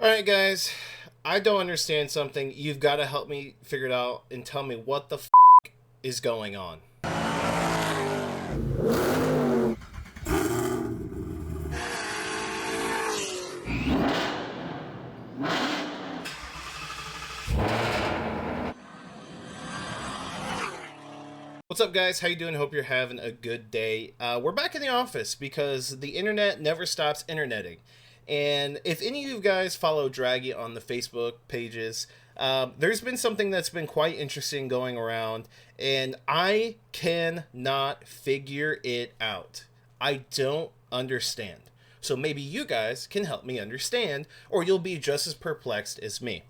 Alright, guys, I don't understand something. You've got to help me figure it out and tell me what the is going on. What's up, guys? How you doing? Hope you're having a good day. We're back in the office because the internet never stops interneting. And if any of you guys follow Draggy on the Facebook pages, there's been something that's been quite interesting going around, and I cannot figure it out. I don't understand. So maybe you guys can help me understand, or you'll be just as perplexed as me.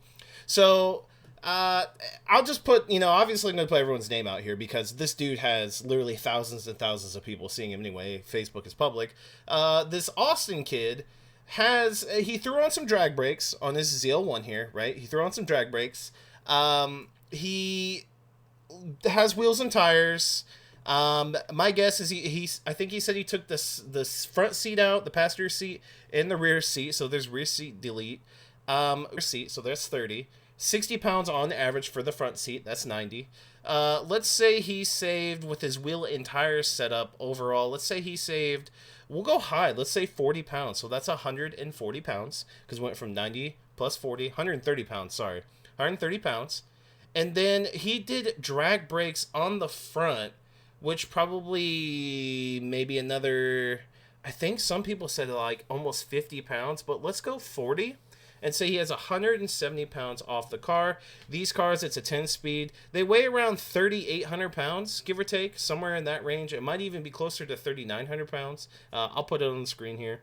So uh, I'll just put, obviously I'm going to put everyone's name out here because this dude has literally thousands and thousands of people seeing him anyway. Facebook is public. This Austin kid he threw on some drag brakes on his ZL1 here, right? He threw on some drag brakes. He has wheels and tires. My guess is I think he said he took this front seat out, the passenger seat, and the rear seat. So there's rear seat delete. Rear seat, so that's 30. 60 pounds on average for the front seat. That's 90. Let's say he saved with his wheel and tires setup overall. Let's say he saved. We'll go high. Let's say 40 pounds. So that's 140 pounds because we went from 90 plus 40, 130 pounds. Sorry, 130 pounds. And then he did drag brakes on the front, which probably maybe another. I think some people said like almost 50 pounds, but let's go 40 and say he has 170 pounds off the car. These cars, it's a 10-speed. They weigh around 3,800 pounds, give or take, somewhere in that range. It might even be closer to 3,900 pounds. I'll put it on the screen here.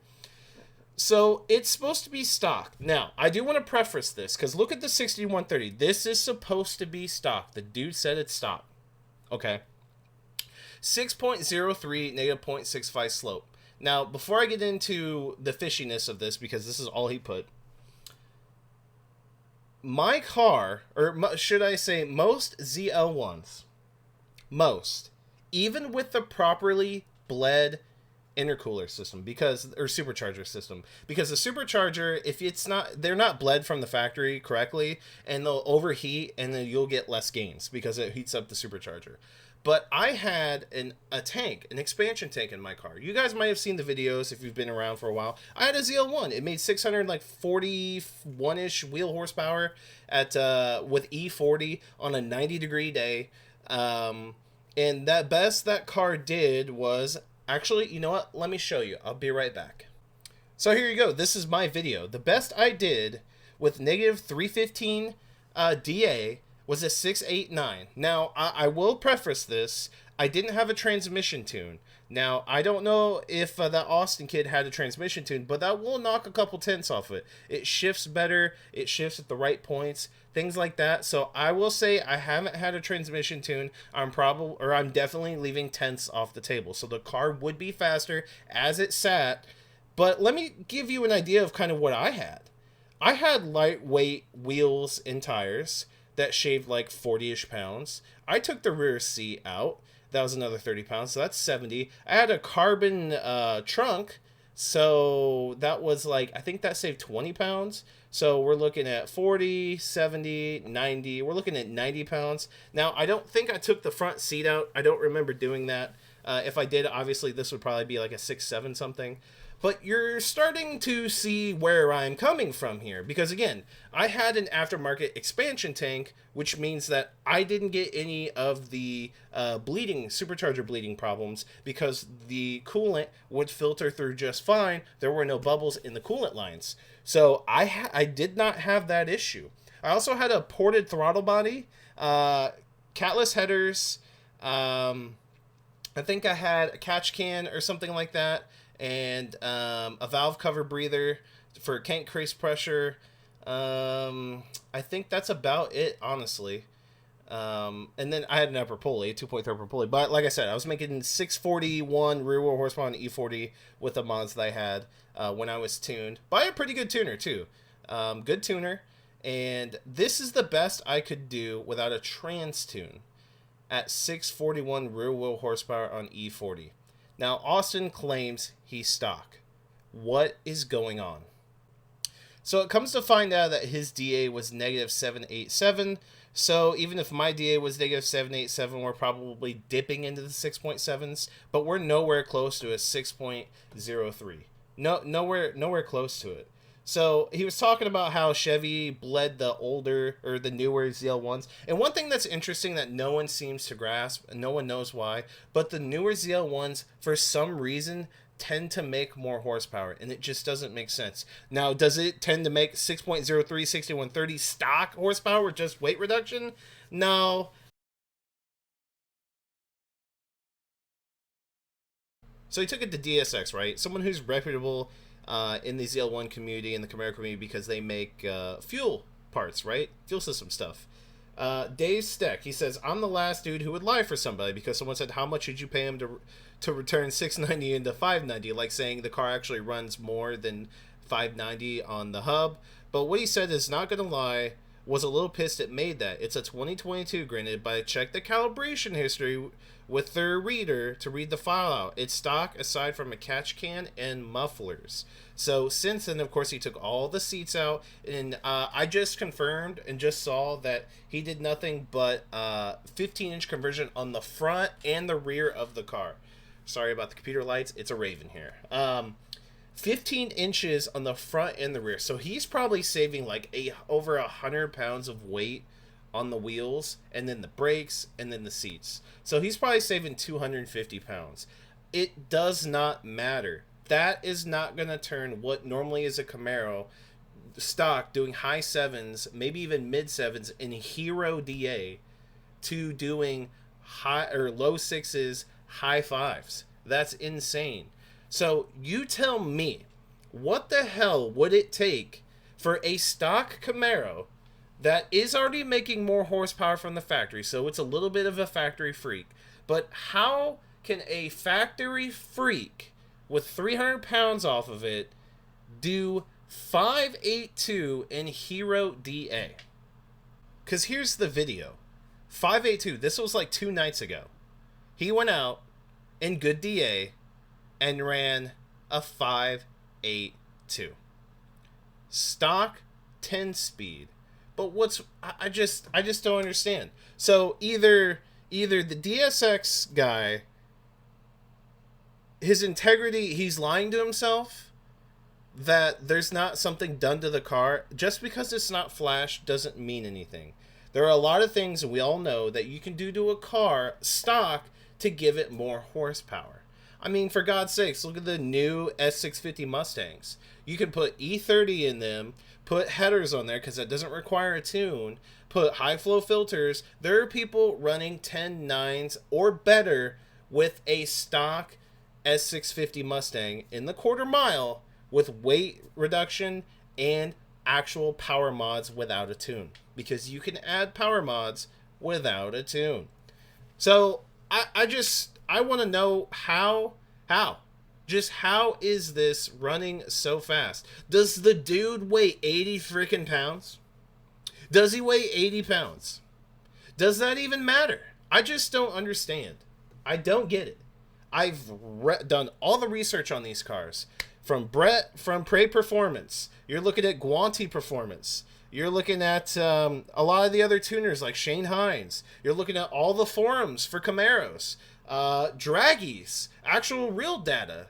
So it's supposed to be stock. Now, I do want to preface this because look at the 6130. This is supposed to be stock. The dude said it's stock. Okay. 6.03 negative 0.65 slope. Now, before I get into the fishiness of this, because this is all he put, my car, or should I say most ZL1s, most, even with the properly bled intercooler system, or supercharger system, because the supercharger, if it's not, they're not bled from the factory correctly, and they'll overheat, and then you'll get less gains because it heats up the supercharger. But I had an expansion tank in my car. You guys might have seen the videos if you've been around for a while. I had a ZL1. It made 641-ish wheel horsepower at with E40 on a 90-degree day. And that car did was actually, you know what? Let me show you. I'll be right back. So here you go. This is my video. The best I did with negative 315 DA was a 689. Now, I will preface this. I didn't have a transmission tune. Now, I don't know if that Austin kid had a transmission tune, but that will knock a couple tenths off it. It shifts better. It shifts at the right points. Things like that. So I will say I haven't had a transmission tune. I'm definitely leaving tenths off the table. So the car would be faster as it sat. But let me give you an idea of kind of what I had. I had lightweight wheels and tires that shaved like 40-ish pounds. I took the rear seat out. That was another 30 pounds, so that's 70. I had a carbon trunk, so that was like, I think that saved 20 pounds. So we're looking at 40, 70, 90. We're looking at 90 pounds. Now, I don't think I took the front seat out. I don't remember doing that. If I did, obviously this would probably be like a 6.7 something. But you're starting to see where I'm coming from here. Because again, I had an aftermarket expansion tank, which means that I didn't get any of the supercharger bleeding problems because the coolant would filter through just fine. There were no bubbles in the coolant lines. So I did not have that issue. I also had a ported throttle body, catless headers. I think I had a catch can or something like that, and a valve cover breather for crankcase pressure. I think that's about it, honestly. And then I had an upper pulley, 2.3 upper pulley. But like I said, I was making 641 rear wheel horsepower on the E40 with the mods that I had when I was tuned by a pretty good tuner too. Good tuner. And this is the best I could do without a trans tune at 641 rear wheel horsepower on E40. Now, Austin claims he's stock. What is going on? So it comes to find out that his DA was negative 787. So even if my DA was negative 787, we're probably dipping into the 6.7s, but we're nowhere close to a 6.03. No, nowhere close to it. So he was talking about how Chevy bled the older or the newer ZL1s. And one thing that's interesting that no one seems to grasp, and no one knows why, but the newer ZL1s, for some reason, tend to make more horsepower, and it just doesn't make sense. Now, does it tend to make 6.03, 6130 stock horsepower with just weight reduction? No. So he took it to DSX, right? Someone who's reputable in the ZL1 community, in the Camaro community, because they make fuel parts, right? Fuel system stuff. Dave Steck, he says, I'm the last dude who would lie for somebody because someone said, how much would you pay him to return 690 into 590? Like saying the car actually runs more than 590 on the hub. But what he said is not going to lie, was a little pissed it made that. It's a 2022, granted, but I checked the calibration history with their reader to read the file out. It's stock aside from a catch can and mufflers. So since then, of course, he took all the seats out, and I just confirmed and just saw that he did nothing but 15-inch conversion on the front and the rear of the car. Sorry about the computer lights. It's a Raven here. 15 inches on the front and the rear. So he's probably saving like over 100 pounds of weight on the wheels, and then the brakes, and then the seats. So he's probably saving 250 pounds. It does not matter. That is not going to turn what normally is a Camaro stock doing high sevens, maybe even mid sevens in Hero DA, to doing high or low sixes, high fives. That's insane. So you tell me, what the hell would it take for a stock Camaro that is already making more horsepower from the factory, so it's a little bit of a factory freak, but how can a factory freak with 300 pounds off of it do 582 in Hero DA? Because here's the video. 582, this was like 2 nights ago. He went out in good DA and ran a 582. Stock 10 speed. But I just don't understand. So either the DSX guy, his integrity, he's lying to himself that there's not something done to the car. Just because it's not flash doesn't mean anything. There are a lot of things we all know that you can do to a car stock to give it more horsepower. I mean, for God's sakes, look at the new S650 Mustangs. You can put E30 in them, put headers on there because that doesn't require a tune, put high flow filters. There are people running 10.9s or better with a stock S650 Mustang in the quarter mile with weight reduction and actual power mods without a tune, because you can add power mods without a tune. So I want to know how is this running so fast? Does the dude weigh 80 freaking pounds? Does he weigh 80 pounds? Does that even matter? I just don't understand. I don't get it. I've done all the research on these cars. From Brett from Prey Performance. You're looking at Guanti Performance. You're looking at a lot of the other tuners like Shane Hines. You're looking at all the forums for Camaros. Draggies. Actual real data.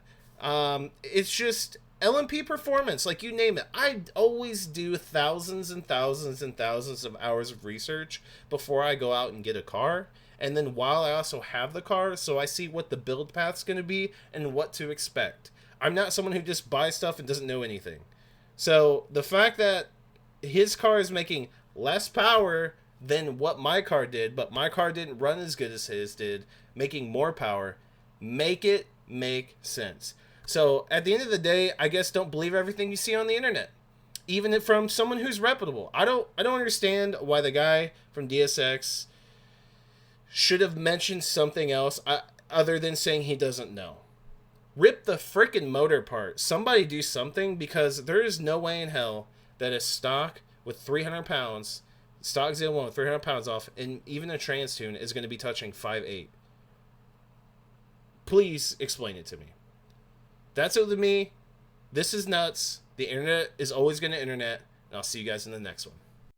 It's just LMP Performance. Like, you name it. I always do thousands and thousands and thousands of hours of research before I go out and get a car. And then while I also have the car, so I see what the build path's going to be and what to expect. I'm not someone who just buys stuff and doesn't know anything. So the fact that his car is making less power than what my car did, but my car didn't run as good as his did, making more power, make it make sense. So at the end of the day, I guess don't believe everything you see on the internet, even from someone who's reputable. I don't understand why the guy from DSX should have mentioned something else other than saying he doesn't know. Rip the frickin' motor part. Somebody do something, because there is no way in hell that a stock with 300 pounds, stock ZL1 with 300 pounds off, and even a trans tune is going to be touching 5.8. Please explain it to me. That's it to me. This is nuts. The internet is always going to internet. And I'll see you guys in the next one.